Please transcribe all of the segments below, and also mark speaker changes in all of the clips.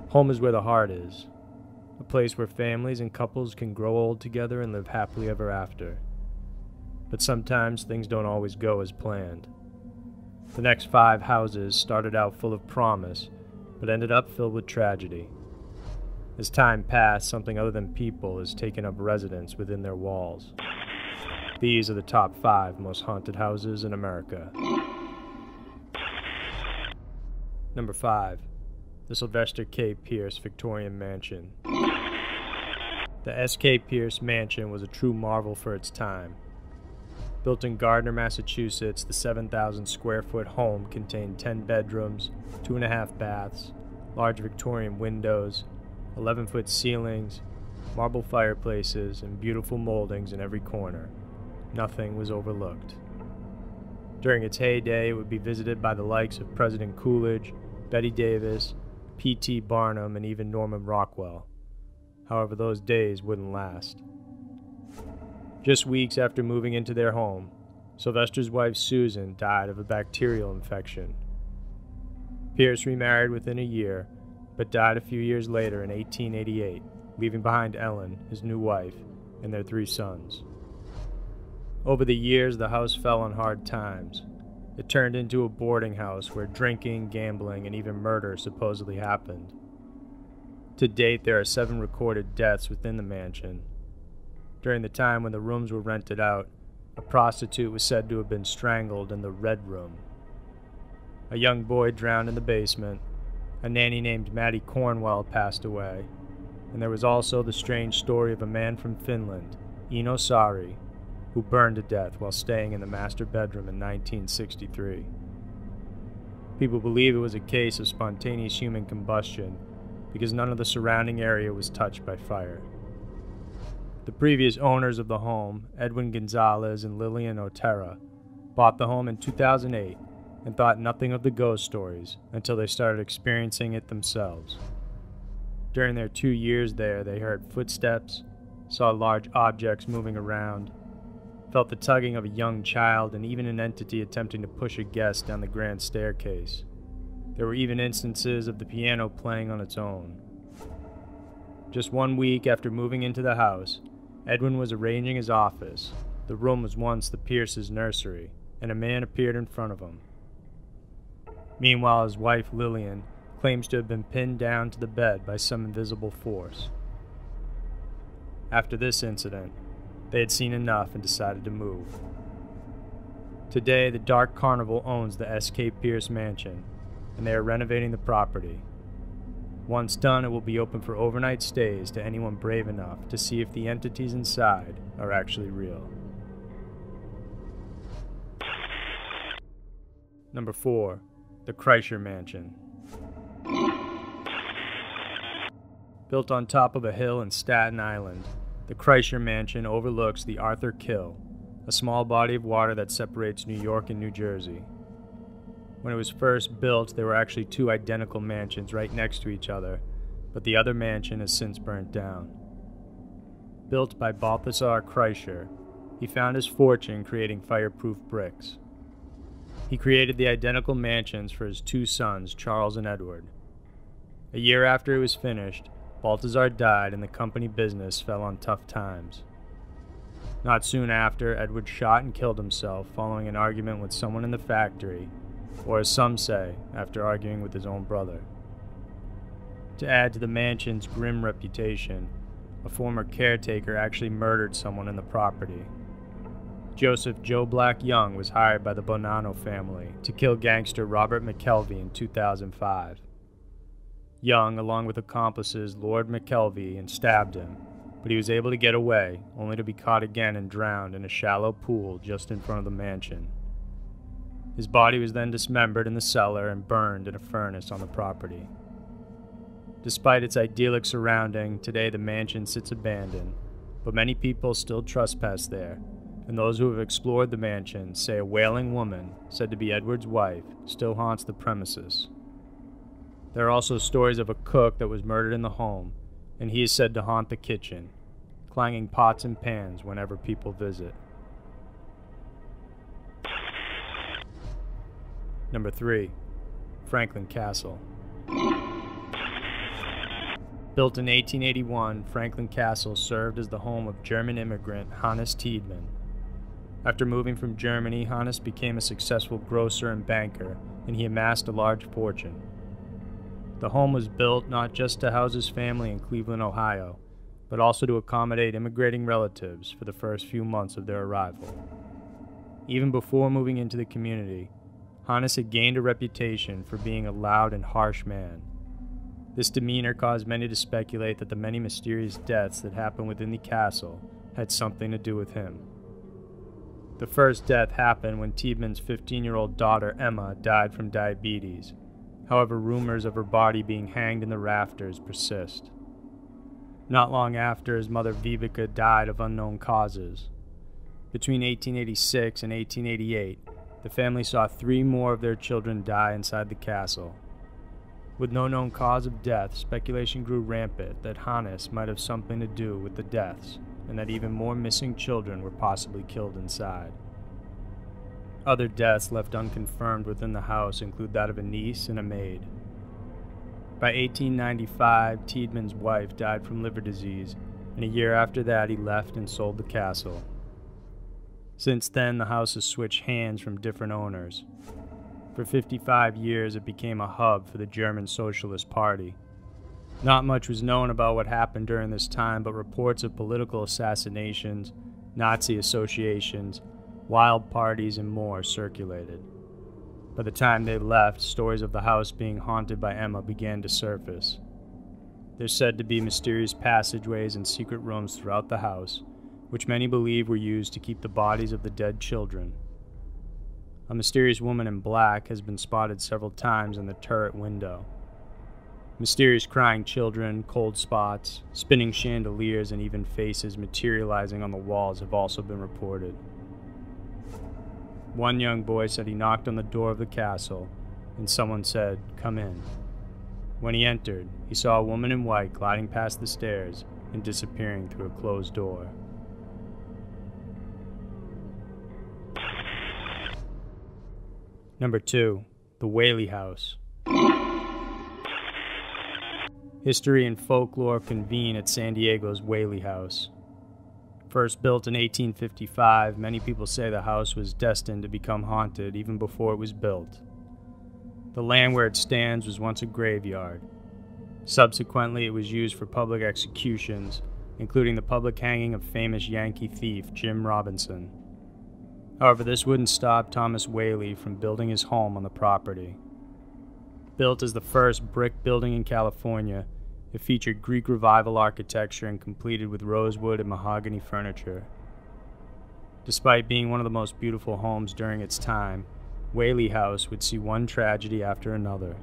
Speaker 1: Home is where the heart is, a place where families and couples can grow old together and live happily ever after. But sometimes things don't always go as planned. The next 5 houses started out full of promise, but ended up filled with tragedy. As time passed, something other than people has taken up residence within their walls. These are the top 5 most haunted houses in America. Number 5. The Sylvester K. Pierce Victorian Mansion. The S.K. Pierce Mansion was a true marvel for its time. Built in Gardner, Massachusetts, the 7,000 square foot home contained 10 bedrooms, 2.5 baths, large Victorian windows, 11-foot ceilings, marble fireplaces, and beautiful moldings in every corner. Nothing was overlooked. During its heyday, it would be visited by the likes of President Coolidge, Betty Davis, P.T. Barnum, and even Norman Rockwell. However, those days wouldn't last. Just weeks after moving into their home, Sylvester's wife Susan died of a bacterial infection. Pierce remarried within a year, but died a few years later in 1888, leaving behind Ellen, his new wife, and their 3 sons. Over the years, the house fell on hard times. It turned into a boarding house where drinking, gambling, and even murder supposedly happened. To date, there are 7 recorded deaths within the mansion. During the time when the rooms were rented out, a prostitute was said to have been strangled in the Red Room. A young boy drowned in the basement, a nanny named Mattie Cornwell passed away, and there was also the strange story of a man from Finland, Eno Sari, who burned to death while staying in the master bedroom in 1963. People believe it was a case of spontaneous human combustion because none of the surrounding area was touched by fire. The previous owners of the home, Edwin Gonzalez and Lillian Otero, bought the home in 2008 and thought nothing of the ghost stories until they started experiencing it themselves. During their 2 years there, they heard footsteps, saw large objects moving around, felt the tugging of a young child, and even an entity attempting to push a guest down the grand staircase. There were even instances of the piano playing on its own. Just 1 week after moving into the house, Edwin was arranging his office. The room was once the Pierce's nursery, and a man appeared in front of him. Meanwhile, his wife, Lillian, claims to have been pinned down to the bed by some invisible force. After this incident, they had seen enough and decided to move. Today, the Dark Carnival owns the S.K. Pierce Mansion, and they are renovating the property. Once done, it will be open for overnight stays to anyone brave enough to see if the entities inside are actually real. Number 4. The Kreischer Mansion. Built on top of a hill in Staten Island, the Kreischer Mansion overlooks the Arthur Kill, a small body of water that separates New York and New Jersey. When it was first built, there were actually 2 identical mansions right next to each other, but the other mansion has since burnt down. Built by Balthasar Kreischer, he found his fortune creating fireproof bricks. He created the identical mansions for his 2 sons, Charles and Edward. A year after it was finished, Balthasar died and the company business fell on tough times. Not soon after, Edward shot and killed himself following an argument with someone in the factory, or as some say, after arguing with his own brother. To add to the mansion's grim reputation, a former caretaker actually murdered someone in the property. Joseph Joe Black Young was hired by the Bonanno family to kill gangster Robert McKelvey in 2005. Young, along with accomplices, lured McKelvey and stabbed him, but he was able to get away, only to be caught again and drowned in a shallow pool just in front of the mansion. His body was then dismembered in the cellar and burned in a furnace on the property. Despite its idyllic surrounding, today the mansion sits abandoned, but many people still trespass there, and those who have explored the mansion say a wailing woman, said to be Edward's wife, still haunts the premises. There are also stories of a cook that was murdered in the home, and he is said to haunt the kitchen, clanging pots and pans whenever people visit. Number 3. Franklin Castle. Built in 1881, Franklin Castle served as the home of German immigrant Hannes Tiedemann. After moving from Germany, Hannes became a successful grocer and banker, and he amassed a large fortune. The home was built not just to house his family in Cleveland, Ohio, but also to accommodate immigrating relatives for the first few months of their arrival. Even before moving into the community, Hannes had gained a reputation for being a loud and harsh man. This demeanor caused many to speculate that the many mysterious deaths that happened within the castle had something to do with him. The first death happened when Tiedemann's 15-year-old daughter Emma died from diabetes. However, rumors of her body being hanged in the rafters persist. Not long after, his mother Vibeke died of unknown causes. Between 1886 and 1888, the family saw 3 more of their children die inside the castle. With no known cause of death, speculation grew rampant that Hannes might have something to do with the deaths, and that even more missing children were possibly killed inside. Other deaths left unconfirmed within the house include that of a niece and a maid. By 1895, Tiedemann's wife died from liver disease, and a year after that he left and sold the castle. Since then, the house has switched hands from different owners. For 55 years, it became a hub for the German Socialist Party. Not much was known about what happened during this time, but reports of political assassinations, Nazi associations, wild parties, and more circulated. By the time they left, stories of the house being haunted by Emma began to surface. There's said to be mysterious passageways and secret rooms throughout the house, which many believe were used to keep the bodies of the dead children. A mysterious woman in black has been spotted several times in the turret window. Mysterious crying children, cold spots, spinning chandeliers, and even faces materializing on the walls have also been reported. One young boy said he knocked on the door of the castle, and someone said, "Come in." When he entered, he saw a woman in white gliding past the stairs and disappearing through a closed door. Number 2. The Whaley House. History and folklore convene at San Diego's Whaley House. First built in 1855, many people say the house was destined to become haunted even before it was built. The land where it stands was once a graveyard. Subsequently, it was used for public executions, including the public hanging of famous Yankee thief Jim Robinson. However, this wouldn't stop Thomas Whaley from building his home on the property. Built as the first brick building in California, it featured Greek Revival architecture and completed with rosewood and mahogany furniture. Despite being one of the most beautiful homes during its time, Whaley House would see one tragedy after another.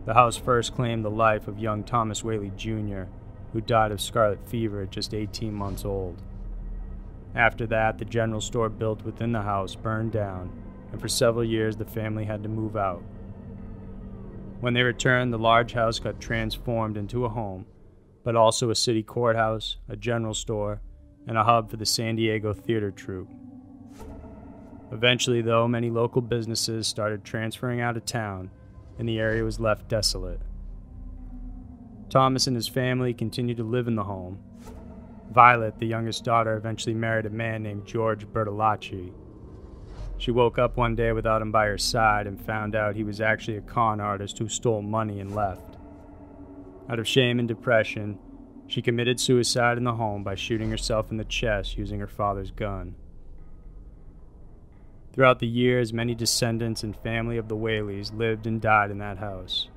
Speaker 1: The house first claimed the life of young Thomas Whaley Jr., who died of scarlet fever at just 18 months old. After that, the general store built within the house burned down, and for several years the family had to move out. When they returned, the large house got transformed into a home, but also a city courthouse, a general store, and a hub for the San Diego theater troupe. Eventually, though, many local businesses started transferring out of town, and the area was left desolate. Thomas and his family continued to live in the home. Violet, the youngest daughter, eventually married a man named George Bertolacci. She woke up one day without him by her side and found out he was actually a con artist who stole money and left. Out of shame and depression, she committed suicide in the home by shooting herself in the chest using her father's gun. Throughout the years, many descendants and family of the Whaleys lived and died in that house.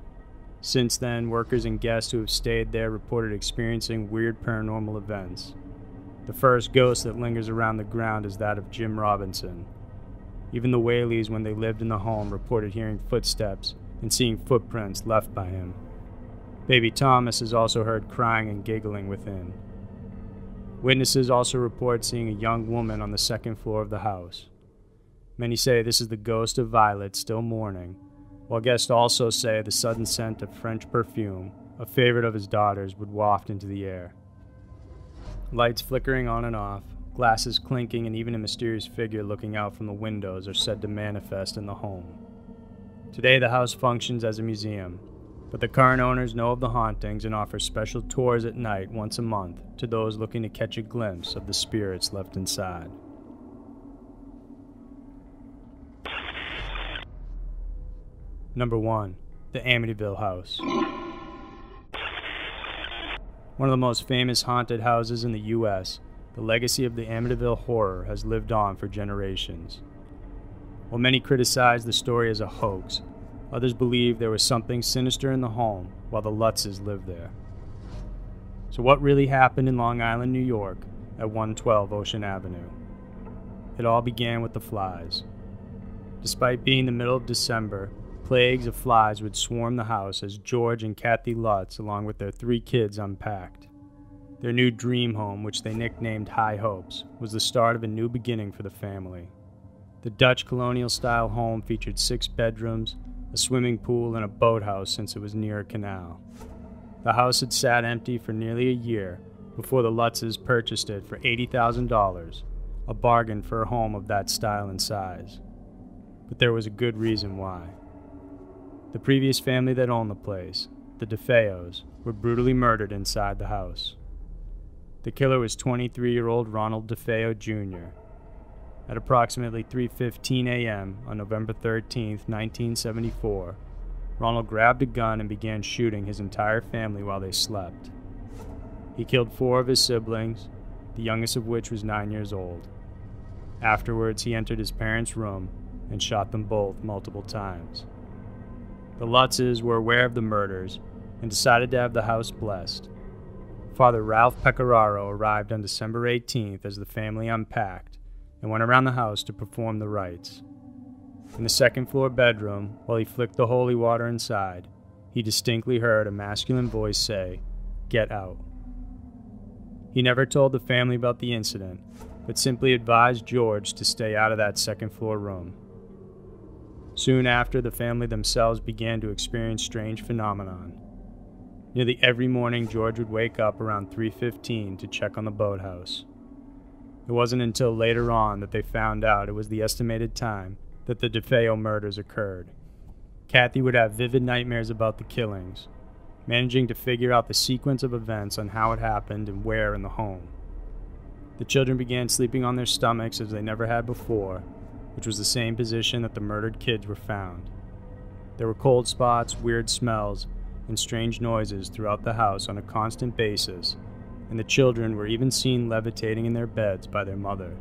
Speaker 1: Since then, workers and guests who have stayed there reported experiencing weird paranormal events. The first ghost that lingers around the ground is that of Jim Robinson. Even the Whaleys, when they lived in the home, reported hearing footsteps and seeing footprints left by him. Baby Thomas is also heard crying and giggling within. Witnesses also report seeing a young woman on the second floor of the house. Many say this is the ghost of Violet still mourning, while guests also say the sudden scent of French perfume, a favorite of his daughter's, would waft into the air. Lights flickering on and off, glasses clinking, and even a mysterious figure looking out from the windows are said to manifest in the home. Today the house functions as a museum. but the current owners know of the hauntings and offer special tours at night once a month to those looking to catch a glimpse of the spirits left inside. Number 1. The Amityville House. One of the most famous haunted houses in the U.S., the legacy of the Amityville horror has lived on for generations. While many criticize the story as a hoax, others believe there was something sinister in the home while the Lutzes lived there. So what really happened in Long Island, New York, at 112 Ocean Avenue? It all began with the flies. Despite being the middle of December, plagues of flies would swarm the house as George and Kathy Lutz, along with their 3 kids, unpacked. Their new dream home, which they nicknamed High Hopes, was the start of a new beginning for the family. The Dutch colonial-style home featured 6 bedrooms, a swimming pool, and a boathouse since it was near a canal. The house had sat empty for nearly a year before the Lutzes purchased it for $80,000, a bargain for a home of that style and size. But there was a good reason why. The previous family that owned the place, the DeFeos, were brutally murdered inside the house. The killer was 23-year-old Ronald DeFeo Jr. At approximately 3:15 a.m. on November 13, 1974, Ronald grabbed a gun and began shooting his entire family while they slept. He killed 4 of his siblings, the youngest of which was 9 years old. Afterwards, he entered his parents' room and shot them both multiple times. The Lutzes were aware of the murders and decided to have the house blessed. Father Ralph Pecoraro arrived on December 18th as the family unpacked and went around the house to perform the rites. In the second-floor bedroom, while he flicked the holy water inside, he distinctly heard a masculine voice say, "Get out." He never told the family about the incident, but simply advised George to stay out of that second-floor room. Soon after, the family themselves began to experience strange phenomenon. Nearly every morning, George would wake up around 3:15 to check on the boathouse. It wasn't until later on that they found out it was the estimated time that the DeFeo murders occurred. Kathy would have vivid nightmares about the killings, managing to figure out the sequence of events on how it happened and where in the home. The children began sleeping on their stomachs as they never had before, which was the same position that the murdered kids were found. There were cold spots, weird smells, and strange noises throughout the house on a constant basis, and the children were even seen levitating in their beds by their mother.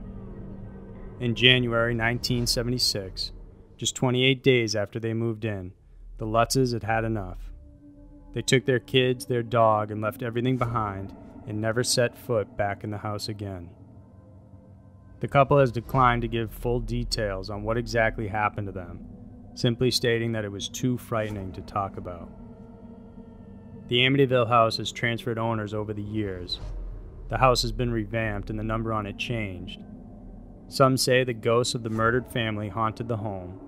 Speaker 1: In January 1976, just 28 days after they moved in, the Lutzes had had enough. They took their kids, their dog, and left everything behind and never set foot back in the house again. The couple has declined to give full details on what exactly happened to them, simply stating that it was too frightening to talk about. The Amityville house has transferred owners over the years. The house has been revamped and the number on it changed. Some say the ghosts of the murdered family haunted the home,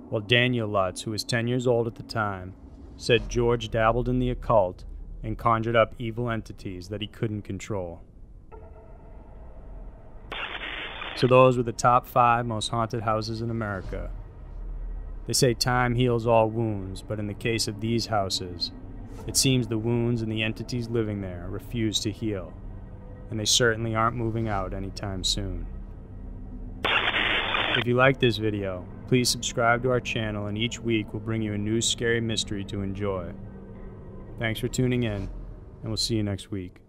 Speaker 1: while Daniel Lutz, who was 10 years old at the time, said George dabbled in the occult and conjured up evil entities that he couldn't control. So those were the top 5 most haunted houses in America. They say time heals all wounds, but in the case of these houses, it seems the wounds and the entities living there refuse to heal, and they certainly aren't moving out anytime soon. If you like this video, please subscribe to our channel, and each week we'll bring you a new scary mystery to enjoy. Thanks for tuning in, and we'll see you next week.